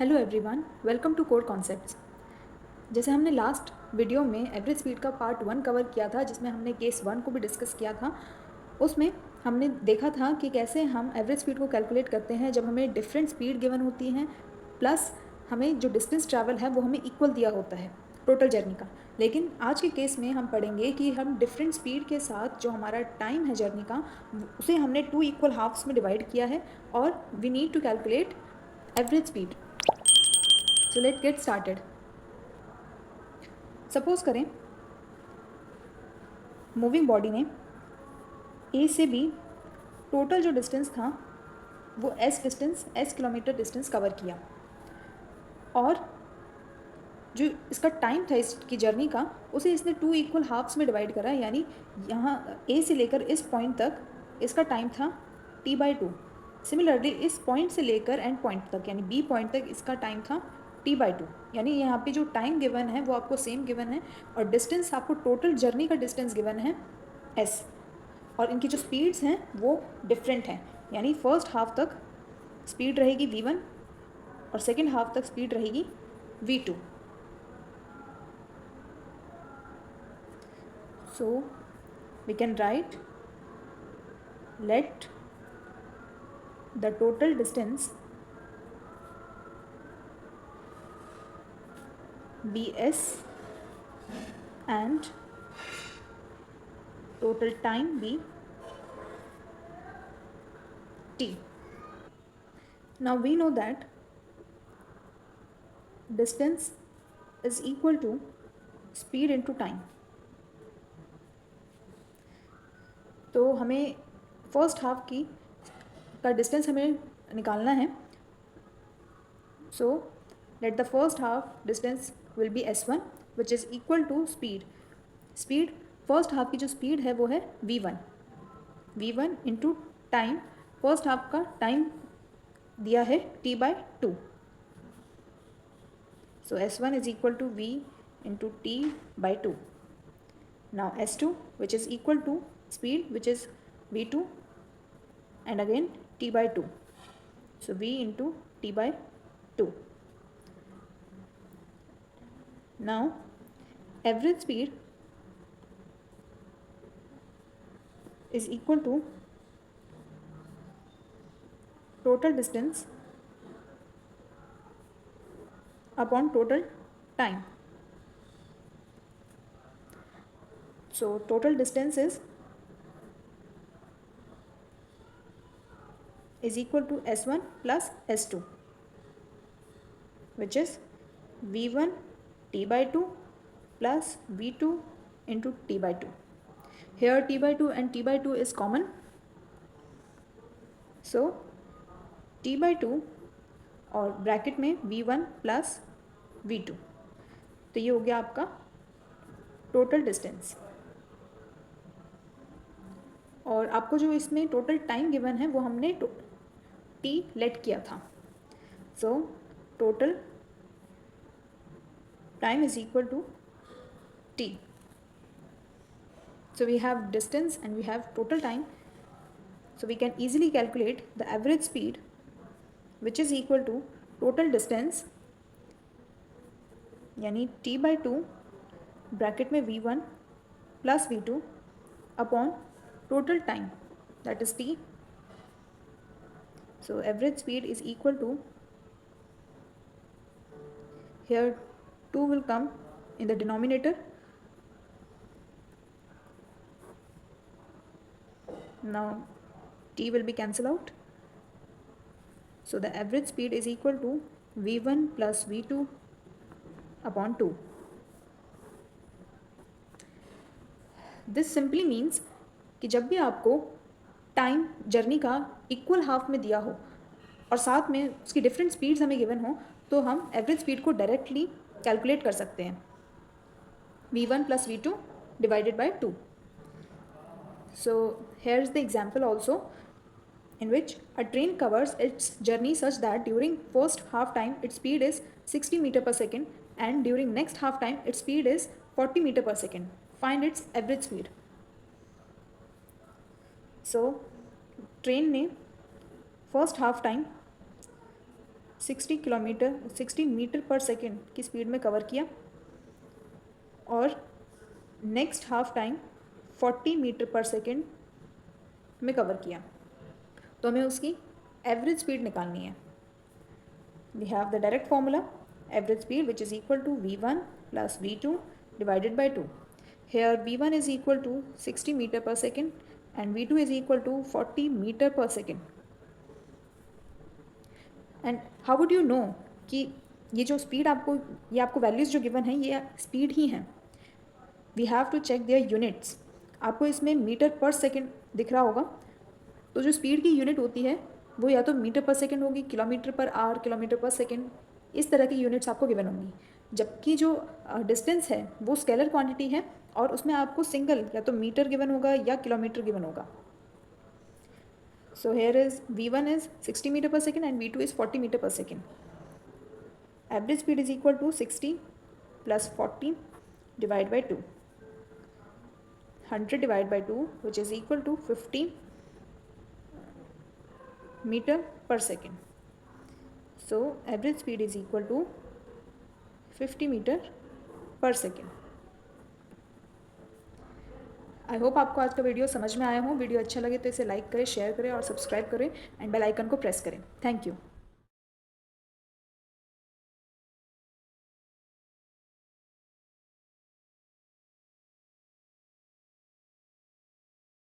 Hello everyone, welcome to core concepts. जैसे हमने last video में एवरेज स्पीड का पार्ट 1 कवर किया था, जिसमें हमने केस 1 को भी डिस्कस किया था। उसमें हमने देखा था कि कैसे हम एवरेज स्पीड को कैलकुलेट करते हैं जब हमें डिफरेंट स्पीड गिवन होती हैं, प्लस हमें जो डिस्टेंस ट्रैवल है वो हमें इक्वल दिया होता है टोटल जर्नी का। लेकिन आज के केस में हम पढ़ेंगे कि हम डिफरेंट स्पीड के साथ जो हमारा टाइम है जर्नी का, उसे हमने 2 इक्वल हाफ्स में डिवाइड किया है और we need to calculate average speed. So let get started. Suppose करें मूविंग बॉडी ने ए से बी टोटल जो डिस्टेंस था वो एस किलोमीटर डिस्टेंस कवर किया, और जो इसका टाइम था इसकी जर्नी का, उसे इसने 2 इक्वल हाफ्स में डिवाइड करा। यानी यहाँ ए से लेकर इस पॉइंट तक इसका टाइम था t/2। सिमिलरली इस पॉइंट से लेकर एंड पॉइंट तक यानी बी पॉइंट तक इसका टाइम था t/2। यानी यहाँ पे जो टाइम गिवन है वो आपको सेम गिवन है, और डिस्टेंस आपको टोटल जर्नी का डिस्टेंस गिवन है s, और इनकी जो स्पीड्स हैं वो डिफरेंट हैं। यानी फर्स्ट हाफ तक स्पीड रहेगी v1 और सेकेंड हाफ तक स्पीड रहेगी v2। So we can write, let the total distance be s and total time be t. Now we know that distance is equal to speed into time. तो हमें first half का distance हमें निकालना है। So let the first half distance will be s1 which is equal to speed first half की जो speed है वो है v1 into time. First half का टाइम दिया है t/2। So s1 is equal to v into t/2। Now s2 which is equal to speed which is v2 and again t/2, so v into t/2. Now average speed is equal to total distance upon total time. So total distance is equal to s1 plus s2, which is v1 t/2 plus v2 into t/2. Here t/2 and t/2 is common, so t/2 और bracket में v1 plus v2, तो ये हो गया आपका total distance. और आपको जो इसमें टोटल टाइम गिवन है वो हमने t लेट किया था। So total time is equal to t. So we have distance and we have total time, so we can easily calculate the average speed, which is equal to total distance यानी t/2 bracket में v1 plus v2 upon total time, that is t. So average speed is equal to, here 2 will come in the denominator. Now t will be cancelled out, so the average speed is equal to v1 plus v2 upon 2. This simply means कि जब भी आपको time journey का equal half में दिया हो और साथ में उसकी डिफरेंट स्पीड्स हमें गिवन हो, तो हम एवरेज स्पीड को डायरेक्टली कैलकुलेट कर सकते हैं v1 plus v2 divided by 2. So here is the example also, in which a train covers its journey such that during first half time its speed is 60 meter per second and during next half time its speed is 40 meter per second. Find its average speed. So train ने first half time 60 meter per second की speed में cover किया और next half time 40 meter per second में cover किया, तो हमें उसकी एवरेज स्पीड निकालनी है. We have the direct formula average speed which is equal to v1 plus v2 divided by 2. Here v1 is equal to 60 meter per second and v2 is equal to 40 meter per second. And how would you know कि ये जो speed ये आपको values जो given है ये speed ही हैं. We have to check their units. आपको इसमें मीटर पर सेकेंड दिख रहा होगा, तो जो स्पीड की यूनिट होती है वो या तो मीटर पर सेकेंड होगी, किलोमीटर पर आवर, किलोमीटर पर सेकेंड, इस तरह की यूनिट्स आपको गिवन होंगी. जबकि जो डिस्टेंस है वो स्केलर क्वांटिटी है और उसमें आपको सिंगल या तो मीटर गिवन होगा या किलोमीटर गिवन होगा. So here is v1 is 60 meter per second and v2 is 40 meter per second. Average speed is equal to 60 plus 40 divided by 2. 100 divided by 2 which is equal to 50 meter per second. So average speed is equal to 50 meter per second. I hope आपको आज का video समझ में आया हो. Video अच्छा लगे तो इसे लाइक करें, शेयर करें और सब्सक्राइब करें एंड बेल आइकन को प्रेस करें. Thank you.